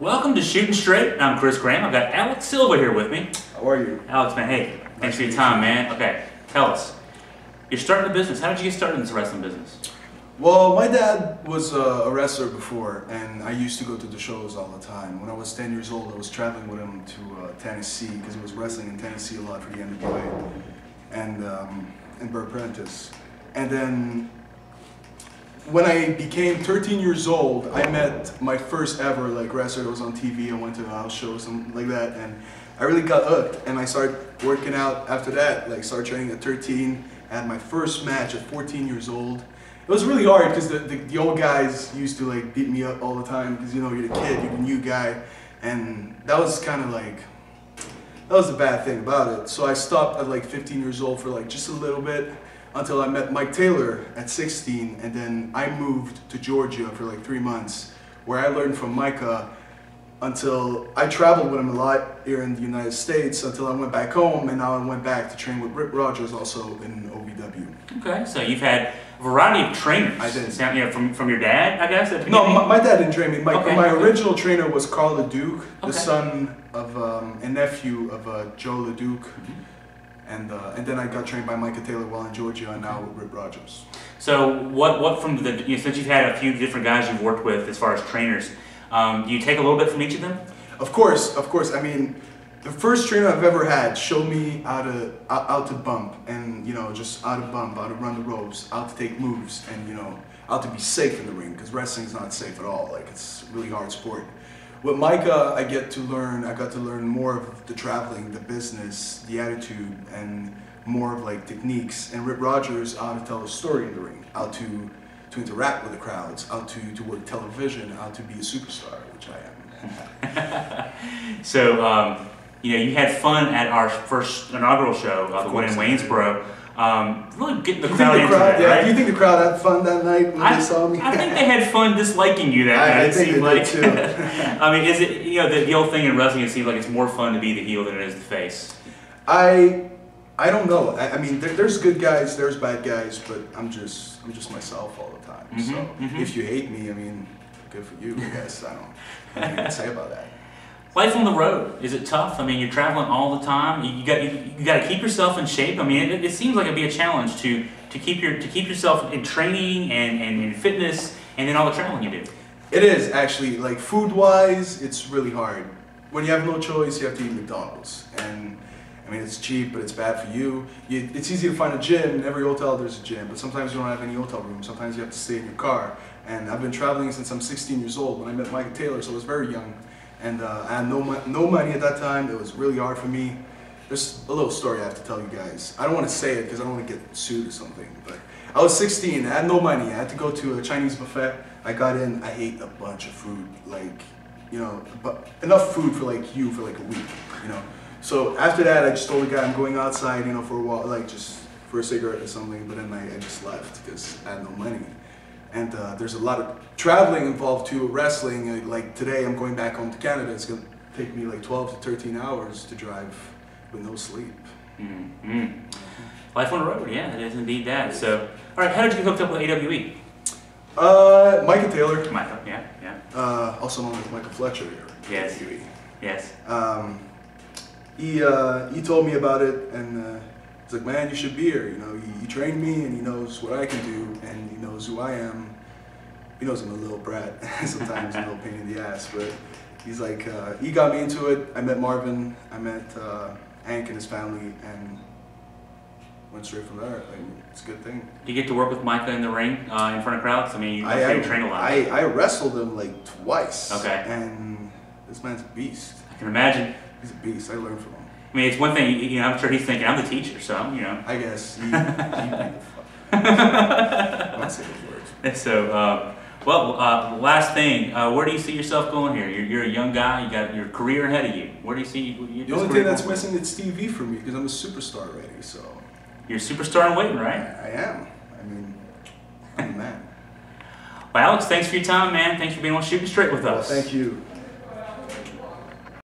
Welcome to Shootin Straight. I'm Chris Graham. I've got Alex Silva here with me. How are you? Alex, man, hey, thanks for your time, man. Okay, tell us. You're starting a business. How did you get started in this wrestling business? Well, my dad was a wrestler before, and I used to go to the shows all the time. When I was 10 years old, I was traveling with him to Tennessee, because he was wrestling in Tennessee a lot for the NWA and Burt Prentice. And then when I became 13 years old, I met my first ever wrestler that was on TV. I went to a house show, something like that, and I really got hooked. And I started working out after that. Started training at 13. I had my first match at 14 years old. It was really hard because the old guys used to beat me up all the time because you're the kid, you're the new guy, and that was kind of that was the bad thing about it. So I stopped at 15 years old for just a little bit, until I met Mike Taylor at 16, and then I moved to Georgia for 3 months, where I learned from Micah until I traveled with him a lot here in the United States until I went back home, and now I went back to train with Rip Rogers also in OVW. Okay, so you've had a variety of trainers. I did. From your dad, I guess? At the No, beginning? my dad didn't train me. My Okay. original trainer was Carl LeDuc, the Okay. son of and nephew of Joe LeDuc. And then I got trained by Micah Taylor while in Georgia, and now with Rip Rogers. So what from since you've had a few different guys you've worked with as far as trainers, do you take a little bit from each of them? Of course. I mean, the first trainer I've ever had showed me how to bump, and just how to bump, how to run the ropes, how to take moves, and how to be safe in the ring, because wrestling's not safe at all. It's a really hard sport. With Micah, I got to learn more of the traveling, the business, the attitude, and more of techniques. And Rip Rogers, how to tell a story in the ring, how to interact with the crowds, how to work television, how to be a superstar, which I am. So, you had fun at our first inaugural show, the one in Waynesboro. Really getting the crowd into that, yeah, right? do you think the crowd had fun that night when they saw me? I think they had fun disliking you that night. I think they did too. I mean, is it the old thing in wrestling? It seems like it's more fun to be the heel than it is the face. I don't know. I mean, there's good guys, there's bad guys, but I'm just myself all the time. So if you hate me, I mean, good for you. I guess I don't know what to say about that. Life on the road, is it tough? I mean, you're traveling all the time. You got to keep yourself in shape. I mean, it seems like it'd be a challenge to keep yourself in training and in fitness, and then all the traveling you do. It is actually food wise, it's really hard. When you have no choice, you have to eat McDonald's, and I mean it's cheap, but it's bad for you. It's easy to find a gym. In every hotel there's a gym, but sometimes you don't have any hotel rooms. Sometimes you have to stay in your car. And I've been traveling since I'm 16 years old. When I met Micah Taylor, so I was very young. And I had no money at that time. It was really hard for me. There's a little story I have to tell you guys. I don't want to say it because I don't want to get sued or something. But I was 16. I had no money. I had to go to a Chinese buffet. I got in. I ate a bunch of food, but enough food for you for a week. So after that, I just told the guy I'm going outside, for a while, just for a cigarette or something. But then I just left because I had no money. And there's a lot of traveling involved too, wrestling. Today, I'm going back home to Canada. It's going to take me 12 to 13 hours to drive with no sleep. Life on the road, yeah, it is indeed that. So, all right, how did you get hooked up with AWE? Micah Taylor. Micah, yeah. Also known as Michael Fletcher here. Yes. AWE. Yes. He told me about it, and he's like, man, you should be here. He trained me, and he knows what I can do, and he knows who I am. He knows I'm a little brat, sometimes a little pain in the ass, but he's like, he got me into it. I met Marvin, I met Hank and his family, and went straight from there. It's a good thing. Do you get to work with Micah in the ring, in front of crowds? I mean, you train a lot. I wrestled him twice. Okay. And this man's a beast. I can imagine. He's a beast. I learned from him. I mean, it's one thing, I'm sure he's thinking, I'm the teacher, so, I guess. He beat the fuck. I don't say those words. So, last thing, where do you see yourself going here? You're a young guy, you got your career ahead of you. Where do you see the only thing that's missing is TV for me, because I'm a superstar already, so. You're a superstar in waiting, right? I am. I mean, I'm a man. Well, Alex, thanks for your time, man. Thanks for being on Shootin Straight with us. Well, thank you.